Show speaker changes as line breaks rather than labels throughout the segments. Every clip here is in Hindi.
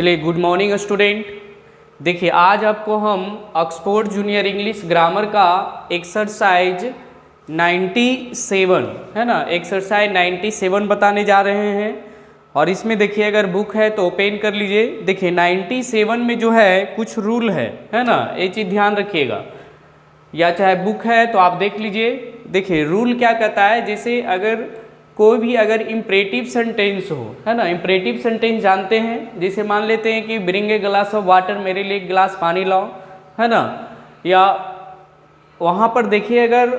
चलिए, गुड मॉर्निंग स्टूडेंट। देखिए, आज आपको हम ऑक्सफोर्ड जूनियर इंग्लिश ग्रामर का एक्सरसाइज 97 है ना, एक्सरसाइज 97 बताने जा रहे हैं। और इसमें देखिए, अगर बुक है तो ओपन कर लीजिए। देखिए 97 में जो है कुछ रूल है ना, ये चीज़ ध्यान रखिएगा। या चाहे बुक है तो आप देख लीजिए। देखिए रूल क्या कहता है, जैसे अगर कोई भी अगर इम्परेटिव सेंटेंस हो, है ना, इम्परेटिव सेंटेंस जानते हैं। जैसे मान लेते हैं कि bring a glass of water, मेरे लिए एक गिलास पानी लाओ, है ना। या वहाँ पर देखिए अगर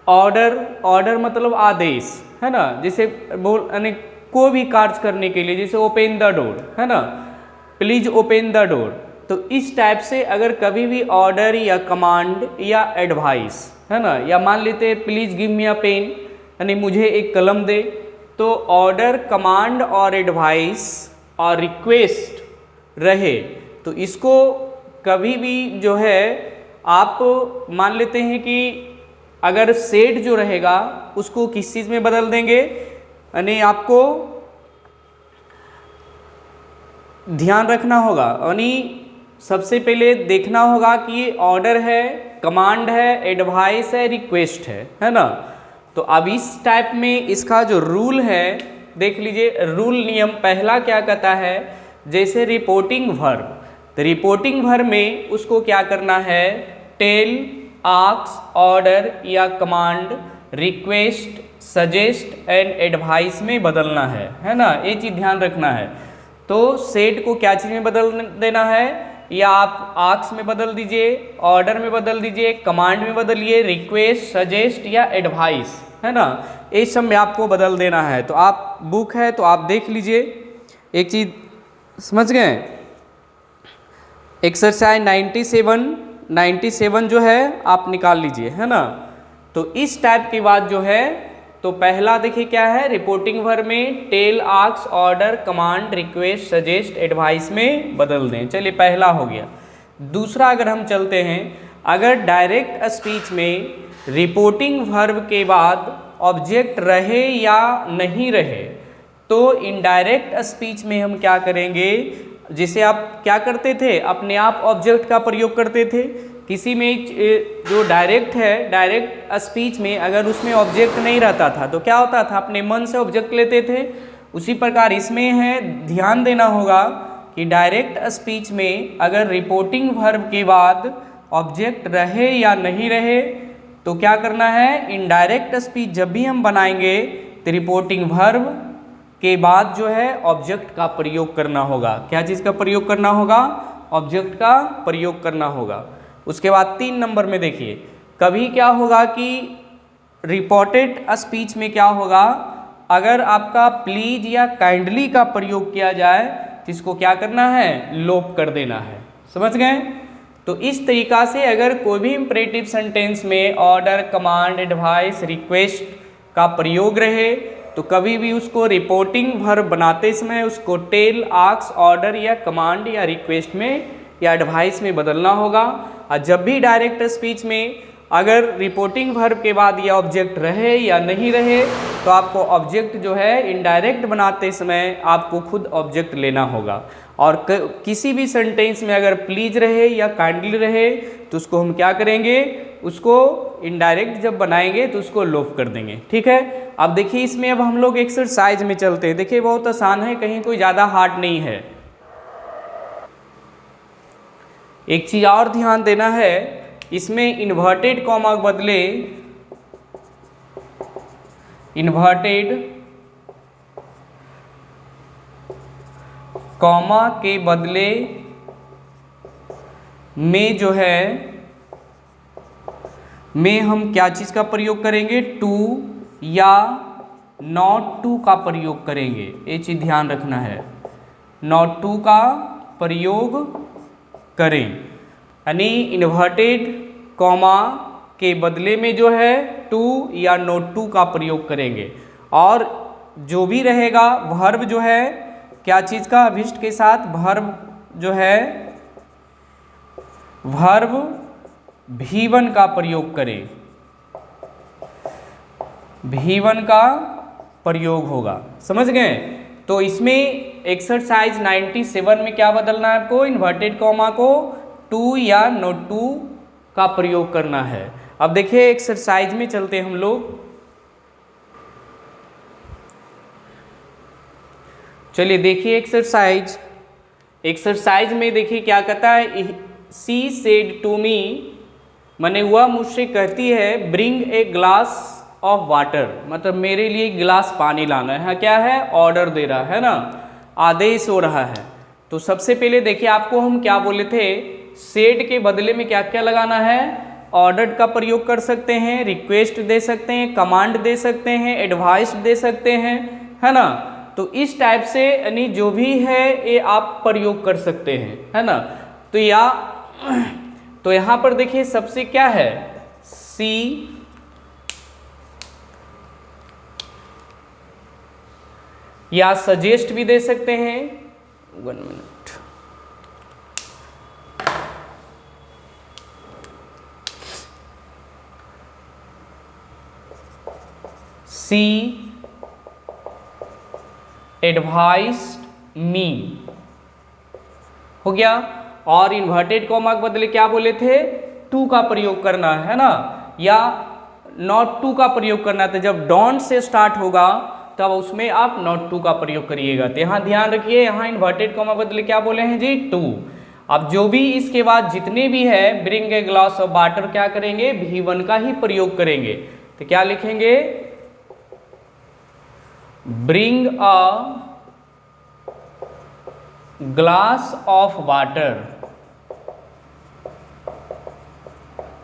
ऑर्डर मतलब आदेश, है ना, जैसे बोल यानी कोई भी कार्य करने के लिए, जैसे ओपन द डोर, है ना, प्लीज ओपन द डोर। तो इस टाइप से अगर कभी भी ऑर्डर या कमांड या एडवाइस, है ना, या मान लेते हैं please give me a pen, यानी मुझे एक कलम दे। तो ऑर्डर, कमांड और एडवाइस और रिक्वेस्ट रहे तो इसको कभी भी जो है आप मान लेते हैं कि अगर सेड जो रहेगा उसको किस चीज़ में बदल देंगे, यानी आपको ध्यान रखना होगा। यानी सबसे पहले देखना होगा कि ऑर्डर है, कमांड है, एडवाइस है, रिक्वेस्ट है ना। तो अब इस टाइप में इसका जो रूल है देख लीजिए। रूल नियम पहला क्या कहता है, जैसे रिपोर्टिंग वर्ब, तो रिपोर्टिंग वर्ब में उसको क्या करना है, टेल, आस्क, ऑर्डर या command, request, suggest and advice में बदलना है ना। ये चीज़ ध्यान रखना है। तो सेट को क्या चीज़ में बदल देना है, या आप आस्क में बदल दीजिए, ऑर्डर में बदल दीजिए, कमांड में बदलिए, रिक्वेस्ट, सजेस्ट या एडवाइस, है ना, इस सब में आपको बदल देना है। तो आप बुक है तो आप देख लीजिए, एक चीज़ समझ गए। एक्सरसाइज 97 जो है आप निकाल लीजिए, है ना। तो इस टाइप की बात जो है, तो पहला देखिए क्या है, रिपोर्टिंग वर्ब में tell, ask, order, command, request, suggest, advice में बदल दें। चलिए पहला हो गया। दूसरा अगर हम चलते हैं, अगर डायरेक्ट स्पीच में रिपोर्टिंग वर्ब के बाद ऑब्जेक्ट रहे या नहीं रहे, तो इनडायरेक्ट स्पीच में हम क्या करेंगे, जिसे आप क्या करते थे, अपने आप ऑब्जेक्ट का प्रयोग करते थे। किसी में जो डायरेक्ट है, डायरेक्ट स्पीच में अगर उसमें ऑब्जेक्ट नहीं रहता था तो क्या होता था, अपने मन से ऑब्जेक्ट लेते थे। उसी प्रकार इसमें है, ध्यान देना होगा कि डायरेक्ट स्पीच में अगर रिपोर्टिंग वर्ब के बाद ऑब्जेक्ट रहे या नहीं रहे तो क्या करना है, इनडायरेक्ट स्पीच जब भी हम बनाएंगे तो रिपोर्टिंग वर्ब के बाद जो है ऑब्जेक्ट का प्रयोग करना होगा। क्या चीज़ का प्रयोग करना होगा, ऑब्जेक्ट का प्रयोग करना होगा। उसके बाद 3 नंबर में देखिए, कभी क्या होगा कि रिपोर्टेड स्पीच में क्या होगा, अगर आपका प्लीज या काइंडली का प्रयोग किया जाए तो इसको क्या करना है, लोप कर देना है। समझ गए। तो इस तरीका से अगर कोई भी इम्परेटिव सेंटेंस में ऑर्डर, कमांड, एडवाइस, रिक्वेस्ट का प्रयोग रहे तो कभी भी उसको रिपोर्टिंग वर्ब बनाते समय उसको टेल, आस्क, ऑर्डर या कमांड या रिक्वेस्ट में या एडवाइस में बदलना होगा। और जब भी डायरेक्ट स्पीच में अगर रिपोर्टिंग वर्ब के बाद ये ऑब्जेक्ट रहे या नहीं रहे तो आपको ऑब्जेक्ट जो है इनडायरेक्ट बनाते समय आपको खुद ऑब्जेक्ट लेना होगा। और किसी भी सेंटेंस में अगर प्लीज रहे या काइंडली रहे तो उसको हम क्या करेंगे, उसको इनडायरेक्ट जब बनाएंगे तो उसको लोप कर देंगे। ठीक है। अब देखिए इसमें अब हम लोग एक्सरसाइज में चलते हैं। देखिए बहुत आसान है, कहीं कोई ज़्यादा हार्ड नहीं है। एक चीज़ और ध्यान देना है, इसमें इन्वर्टेड कॉमा के बदले इन्वर्टेड कॉमा के बदले में जो है में हम क्या चीज़ का प्रयोग करेंगे, टू या नॉट टू का प्रयोग करेंगे। ये चीज़ ध्यान रखना है, नॉट टू का प्रयोग करें। यानी इन्वर्टेड कॉमा के बदले में जो है टू या नॉट टू का प्रयोग करेंगे। और जो भी रहेगा वर्ब जो है क्या चीज़ का, अभिष्ट के साथ वर्ब जो है वर्ब V1 का प्रयोग करें, V1 का प्रयोग होगा। समझ गए। तो इसमें एक्सरसाइज 97 में क्या बदलना है आपको, इन्वर्टेड कॉमा को टू या नॉट टू का प्रयोग करना है। अब देखिए एक्सरसाइज में चलते हम लोग, चलिए देखिए एक्सरसाइज में देखिए क्या कहता है, सी सेड टू मी, मैंने वह मुझसे कहती है bring a glass of water, मतलब मेरे लिए गिलास पानी लाना है, क्या है, ऑर्डर दे रहा है ना, आदेश हो रहा है। तो सबसे पहले देखिए आपको हम क्या बोले थे, सेड के बदले में क्या क्या लगाना है, ऑर्डर का प्रयोग कर सकते हैं, रिक्वेस्ट दे सकते हैं, कमांड दे सकते हैं, एडवाइस दे सकते हैं, है ना। तो इस टाइप से यानी जो भी है ये आप प्रयोग कर सकते हैं, है ना। तो यहाँ पर देखिए सबसे क्या है, सी या सजेस्ट भी दे सकते हैं, 1 मिनट, सी एडवाइस्ड मी हो गया। और इन्वर्टेड कॉमा के बदले क्या बोले थे, टू का प्रयोग करना है ना, या नॉट टू का प्रयोग करना था। जब डोंट से स्टार्ट होगा तब उसमें आप नॉट टू का प्रयोग करिएगा। तो यहाँ ध्यान रखिए, यहाँ इन्वर्टेड कॉमा बदले क्या बोले हैं जी, टू। अब जो भी इसके बाद जितने भी है bring a glass of water क्या करेंगे, V1 का ही प्रयोग करेंगे। तो क्या लिखेंगे, bring a glass of water,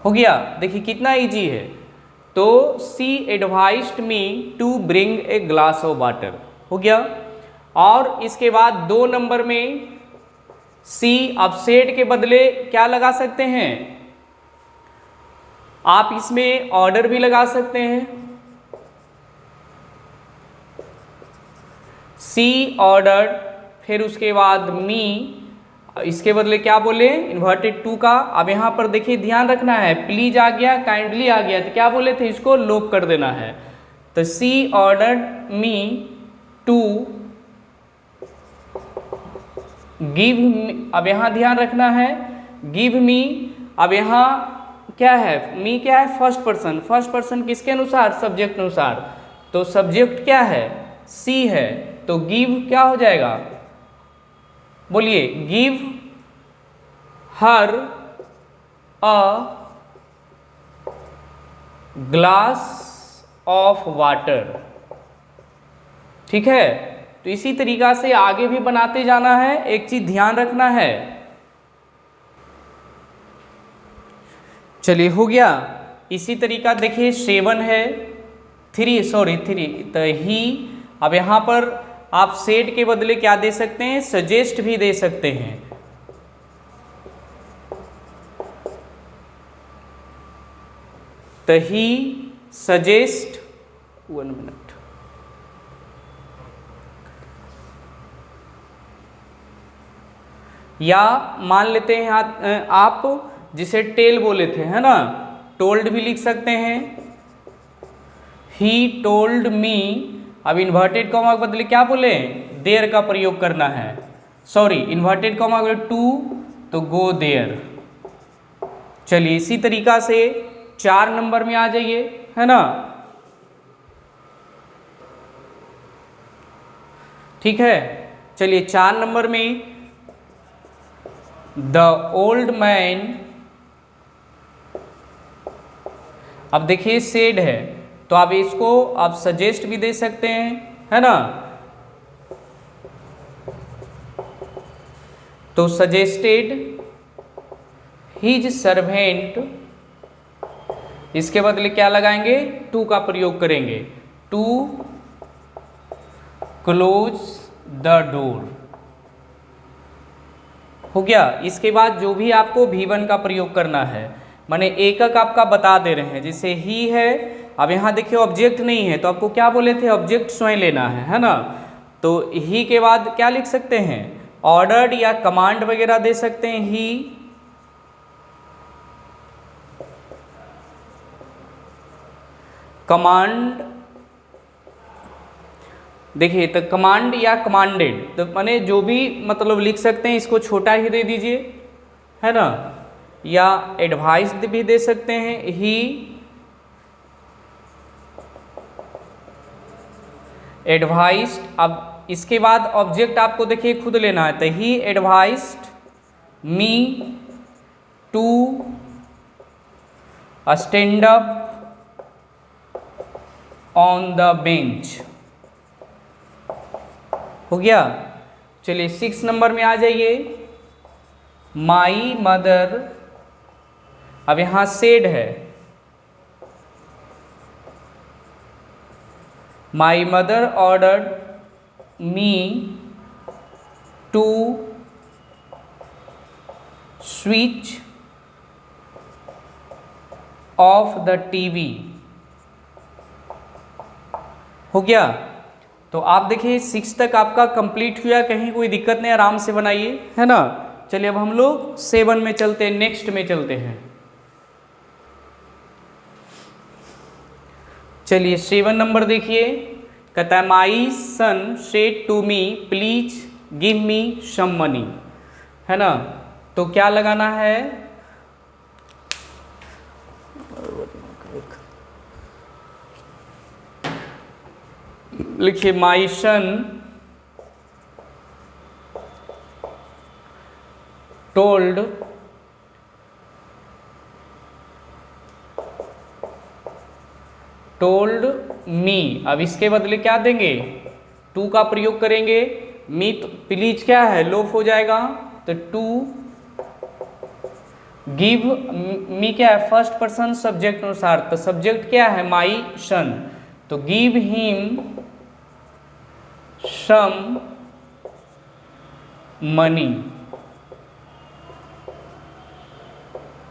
हो गया। देखिए कितना इजी है। तो she advised me to bring a glass of water, हो गया। और इसके बाद 2 नंबर में सी, अब सेड के बदले क्या लगा सकते हैं, आप इसमें ऑर्डर भी लगा सकते हैं, सी ऑर्डर, फिर उसके बाद मी, इसके बदले क्या बोले, इन्वर्टेड टू का। अब यहाँ पर देखिए ध्यान रखना है, प्लीज आ गया, काइंडली आ गया, तो क्या बोले थे, इसको लोप कर देना है। तो सी ऑर्डर्ड मी टू गिव, अब यहाँ ध्यान रखना है, गिव मी। अब यहाँ क्या है, मी क्या है, फर्स्ट पर्सन किसके अनुसार, सब्जेक्ट अनुसार। तो सब्जेक्ट क्या है, सी है, तो गिव क्या हो जाएगा, बोलिए, give her a glass of water, ठीक है। तो इसी तरीका से आगे भी बनाते जाना है। एक चीज ध्यान रखना है, चलिए हो गया। इसी तरीका देखिए 7 है, 3 तो ही। अब यहाँ पर आप सेड के बदले क्या दे सकते हैं, सजेस्ट भी दे सकते हैं। तो ही सजेस्ट, 1 मिनट, या मान लेते हैं आप जिसे टेल बोले थे, है ना, टोल्ड भी लिख सकते हैं, ही टोल्ड मी। अब इन्वर्टेड कॉमा के बदले क्या बोले, देयर का प्रयोग करना है, सॉरी इन्वर्टेड कॉमा के बदले टू, तो गो देयर। चलिए इसी तरीका से 4 नंबर में आ जाइए, है ना, ठीक है। चलिए 4 नंबर में द ओल्ड मैन, अब देखिए सेड है, तो आप इसको आप सजेस्ट भी दे सकते हैं, है ना। तो सजेस्टेड हिज सर्वेंट, इसके बदले क्या लगाएंगे, टू का प्रयोग करेंगे, टू क्लोज द डोर, हो गया। इसके बाद जो भी आपको V1 का प्रयोग करना है, माने एक आपका बता दे रहे हैं, जैसे ही है। अब यहाँ देखिए ऑब्जेक्ट नहीं है, तो आपको क्या बोले थे, ऑब्जेक्ट स्वयं लेना है ना। तो ही के बाद क्या लिख सकते हैं, ऑर्डर्ड या कमांड वगैरह दे सकते हैं, ही कमांड देखिए तो कमांड या कमांडेड, तो माने जो भी मतलब लिख सकते हैं, इसको छोटा ही दे दीजिए, है ना, या एडवाइस भी दे सकते हैं, ही एडवाइस्ड। अब इसके बाद ऑब्जेक्ट आपको देखिए खुद लेना है, तो he advised me to stand up on the bench. हो गया। चलिए 6 नंबर में आ जाइए, माई मदर। अब यहां सेड है, my mother ordered me to switch off the TV. हो गया। तो आप देखिए 6 तक आपका कंप्लीट हुआ, कहीं कोई दिक्कत नहीं, आराम से बनाइए, है ना। चलिए अब हम लोग 7 में चलते हैं, नेक्स्ट में चलते हैं। चलिए 7 नंबर देखिए, कहता है my son said to me please give me some money, है ना। तो क्या लगाना है, लिखिए माई सन टोल्ड मी। अब इसके बदले क्या देंगे, टू का प्रयोग करेंगे, मी तो प्लीज क्या है, लोप हो जाएगा, तो टू गिव मी क्या है, फर्स्ट पर्सन सब्जेक्ट अनुसार, तो सब्जेक्ट क्या है माई सन, तो गिव हिम सम मनी।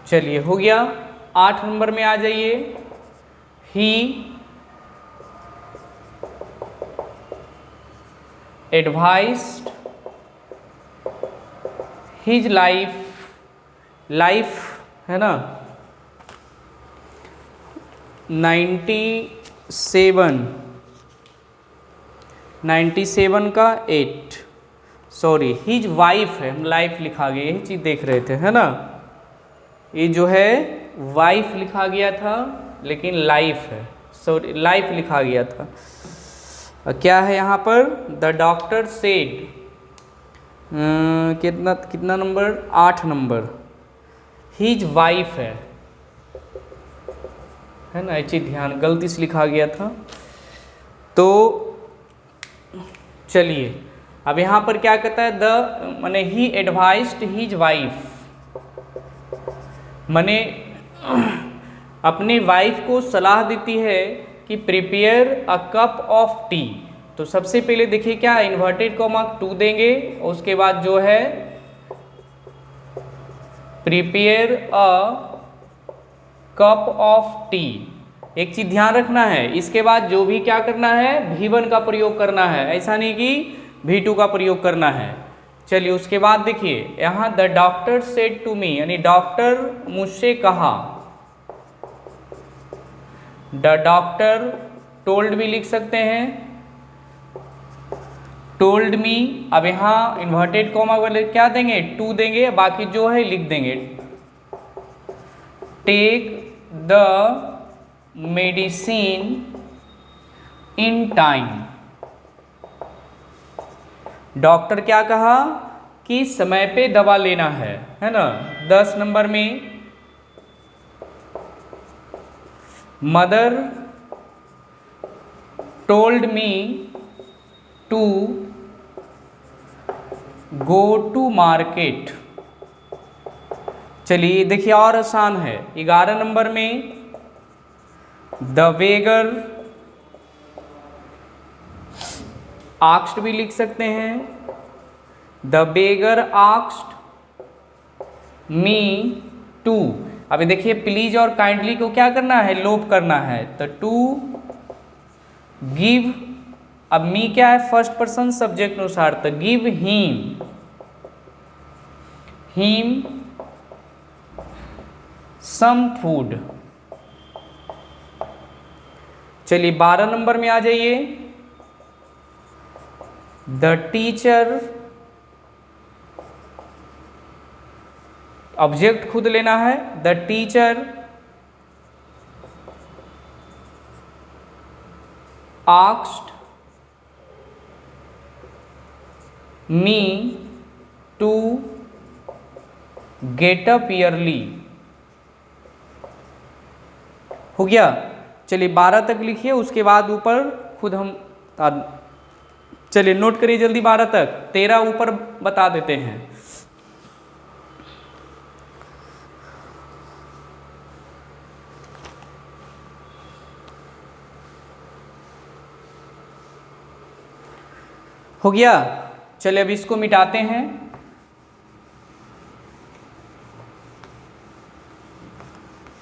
चलिए हो गया। 8 नंबर में आ जाइए, ही एडवाइस्ड हिज लाइफ, है ना, 97 का 8, सॉरी हिज वाइफ है, हम लाइफ लिखा गया, यही चीज़ देख रहे थे, है ना। ये जो है वाइफ लिखा गया था, लेकिन लाइफ है, सॉरी लाइफ लिखा गया था। क्या है यहाँ पर, द डॉक्टर सेड, कितना नंबर, 8 नंबर, हिज वाइफ है ना, ये चीज़ ध्यान, गलती से लिखा गया था। तो चलिए अब यहाँ पर क्या कहता है, द माने ही एडवाइस्ड हिज वाइफ, माने अपने वाइफ को सलाह देती है कि prepare a cup of T. तो सबसे पहले देखिए क्या, इन्वर्टेड कॉमा 2 देंगे, और उसके बाद जो है prepare a cup of T. एक चीज ध्यान रखना है, इसके बाद जो भी क्या करना है, V1 का प्रयोग करना है, ऐसा नहीं कि V2 का प्रयोग करना है। चलिए उसके बाद देखिए यहाँ the doctor said to me, यानी डॉक्टर मुझसे कहा, द डॉक्टर टोल्ड भी लिख सकते हैं, टोल्ड मी। अब यहाँ इन्वर्टेड कॉमा वाले क्या देंगे, 2 देंगे, बाकी जो है लिख देंगे, take the medicine in time. Doctor क्या कहा कि समय पे दवा लेना है ना। 10 नंबर में mother told me to go to market. चलिए देखिए और आसान है, 11 नंबर में द बेगर आक्स्ड भी लिख सकते हैं, द बेगर आक्स्ड मी टू। अभी देखिए प्लीज और काइंडली को क्या करना है, लोप करना है, तो टू गिव। अब मी क्या है, फर्स्ट पर्सन सब्जेक्ट अनुसार, तो गिव हिम सम फूड। चलिए 12 नंबर में आ जाइए, द टीचर, ऑब्जेक्ट खुद लेना है, the teacher asked me to get up early. हो गया। चलिए 12 तक लिखिए, उसके बाद ऊपर खुद हम चलिए नोट करिए जल्दी 12 तक, 13 ऊपर बता देते हैं। हो गया। चलिए अब इसको मिटाते हैं।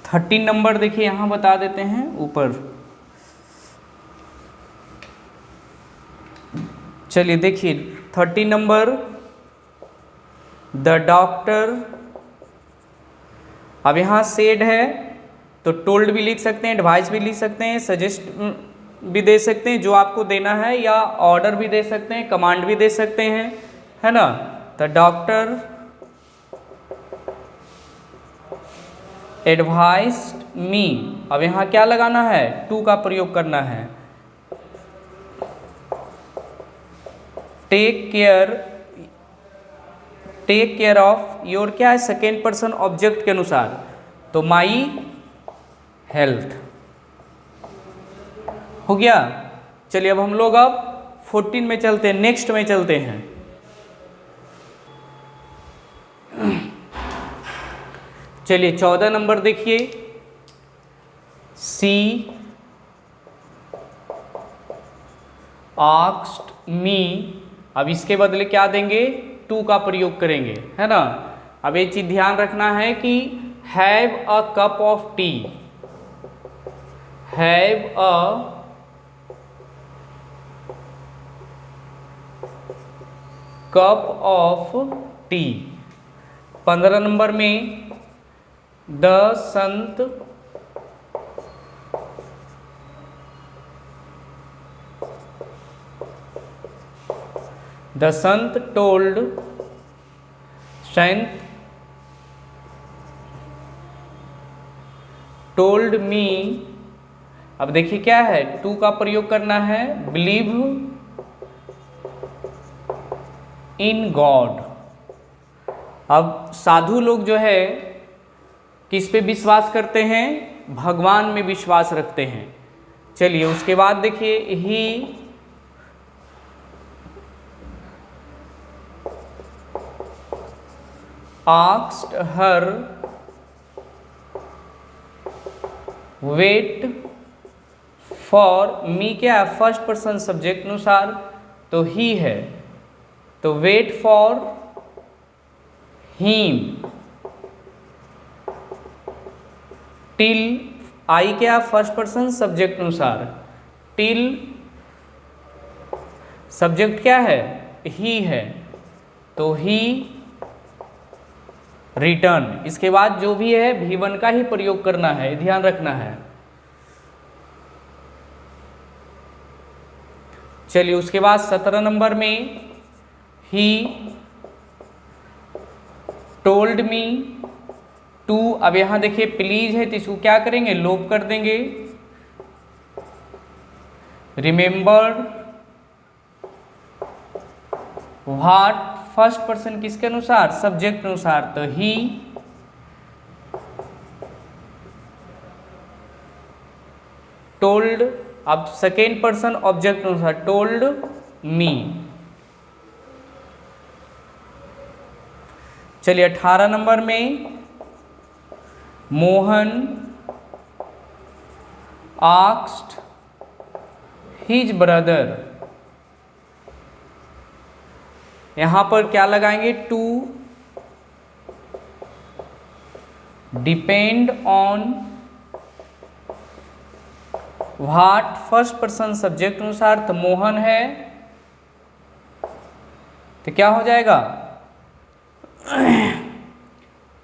थर्टीन नंबर देखिए यहां बता देते हैं ऊपर। चलिए देखिए 13 नंबर, द डॉक्टर, अब यहां सेड है तो टोल्ड भी लिख सकते हैं, एडवाइस भी लिख सकते हैं, सजेस्ट भी दे सकते हैं जो आपको देना है, या ऑर्डर भी दे सकते हैं, कमांड भी दे सकते हैं, है ना। द डॉक्टर एडवाइस्ड मी, अब यहाँ क्या लगाना है, टू का प्रयोग करना है। टेक केयर ऑफ योर, क्या है, सेकेंड पर्सन ऑब्जेक्ट के अनुसार, तो माई हेल्थ। हो गया। चलिए अब हम लोग अब 14 में चलते हैं, नेक्स्ट में चलते हैं। चलिए 14 नंबर देखिए, सी आस्क्ड मी, अब इसके बदले क्या देंगे, टू का प्रयोग करेंगे, है ना। अब ये चीज ध्यान रखना है कि have a cup of T, have a cup of T. 15 number में the Sant told Saint told me, अब देखिए क्या है, टू का प्रयोग करना है, बिलीव इन गॉड। अब साधु लोग जो है किस पे विश्वास करते हैं, भगवान में विश्वास रखते हैं। चलिए उसके बाद देखिए, he asked her wait for me, क्या है, फर्स्ट पर्सन सब्जेक्ट अनुसार, तो ही है, तो वेट फॉर हिम टिल, आई क्या, फर्स्ट पर्सन सब्जेक्ट अनुसार, टिल सब्जेक्ट क्या है, ही है, तो ही रिटर्न। इसके बाद जो भी है V1 का ही प्रयोग करना है, ध्यान रखना है। चलिए उसके बाद 17 नंबर में, ही टोल्ड मी टू, अब यहां देखिए प्लीज है तो इसको क्या करेंगे, लोप कर देंगे। रिमेंबर व्हाट, फर्स्ट पर्सन किसके अनुसार, सब्जेक्ट अनुसार, तो ही टोल्ड, अब सेकेंड पर्सन ऑब्जेक्ट अनुसार, टोल्ड मी। चलिए 18 नंबर में, मोहन आस्क्ड हिज ब्रदर, यहां पर क्या लगाएंगे, to depend on what, first person subject अनुसार, तो मोहन है तो क्या हो जाएगा,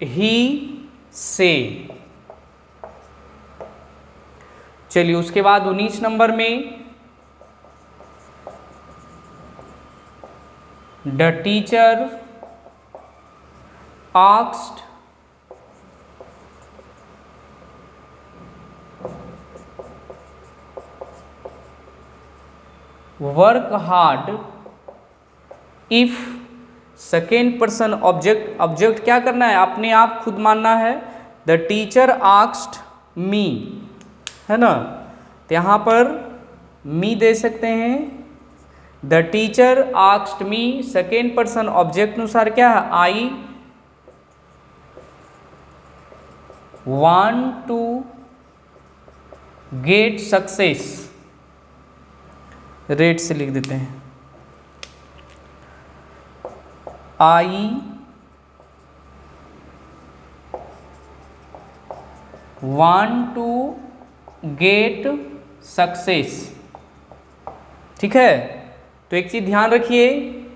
ही से। चलिए उसके बाद 19 नंबर में, the teacher asked work hard if second person object क्या करना है, अपने आप खुद मानना है। द टीचर आस्क्ड मी, है ना, तो यहाँ पर मी दे सकते हैं। The teacher asked me, second person object अनुसार क्या है, I want to get success, rate से लिख देते हैं, I want to get success. ठीक है, तो एक चीज ध्यान रखिए,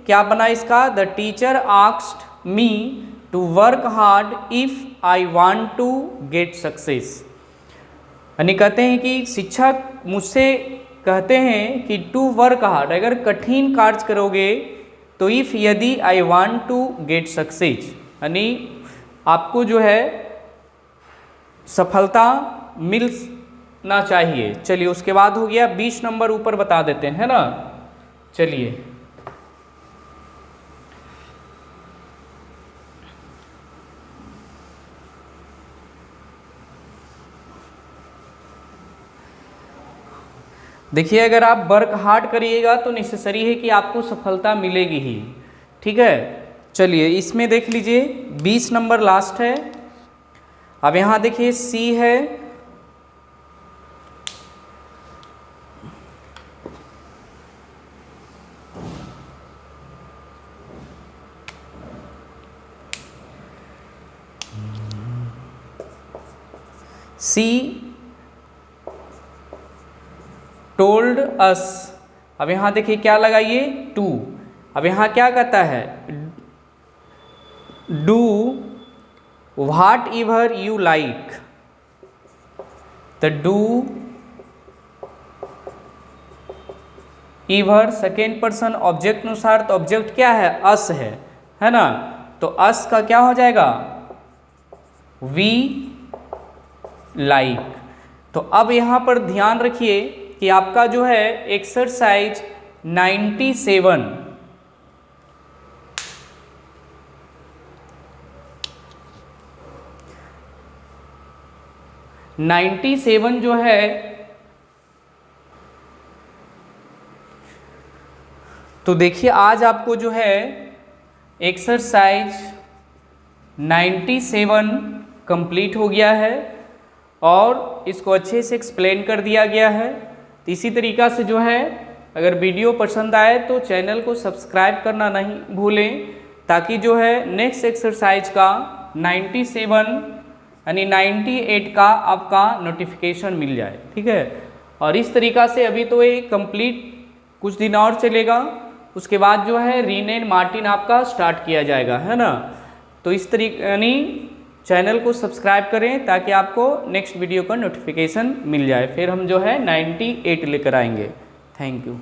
क्या बना इसका, the teacher asked me to work hard if I want to get success. यानी कहते हैं कि शिक्षक मुझसे कहते हैं कि टू वर्क हार्ड, अगर कठिन कार्य करोगे तो इफ यदि I want to get success, यानी आपको जो है सफलता मिलना चाहिए। चलिए उसके बाद हो गया 20 नंबर ऊपर बता देते हैं, है ना। चलिए देखिए, अगर आप वर्क हार्ड करिएगा तो नेसेसरी है कि आपको सफलता मिलेगी ही। ठीक है, चलिए इसमें देख लीजिए 20 नंबर लास्ट है। अब यहाँ देखिए सी है, सी टोल्ड अस। अब यहाँ देखिए क्या लगाइए, टू। अब यहाँ क्या कहता है, do whatever you like. तो do ever second person object अनुसार, तो ऑब्जेक्ट क्या है, अस है ना। तो अस का क्या हो जाएगा, वी लाइक। तो अब यहाँ पर ध्यान रखिए कि आपका जो है एक्सरसाइज 97 जो है, तो देखिए आज आपको जो है एक्सरसाइज 97 कंप्लीट हो गया है और इसको अच्छे से एक्सप्लेन कर दिया गया है। तो इसी तरीक़ा से जो है, अगर वीडियो पसंद आए तो चैनल को सब्सक्राइब करना नहीं भूलें, ताकि जो है नेक्स्ट एक्सरसाइज का 97 यानी 98 का आपका नोटिफिकेशन मिल जाए। ठीक है, और इस तरीक़ा से अभी तो ये कंप्लीट कुछ दिन और चलेगा, उसके बाद जो है रीन एंड मार्टिन आपका स्टार्ट किया जाएगा, है ना। तो इस तरीके यानी चैनल को सब्सक्राइब करें ताकि आपको नेक्स्ट वीडियो का नोटिफिकेशन मिल जाए। फिर हम जो है 98 लेकर आएंगे। Thank you.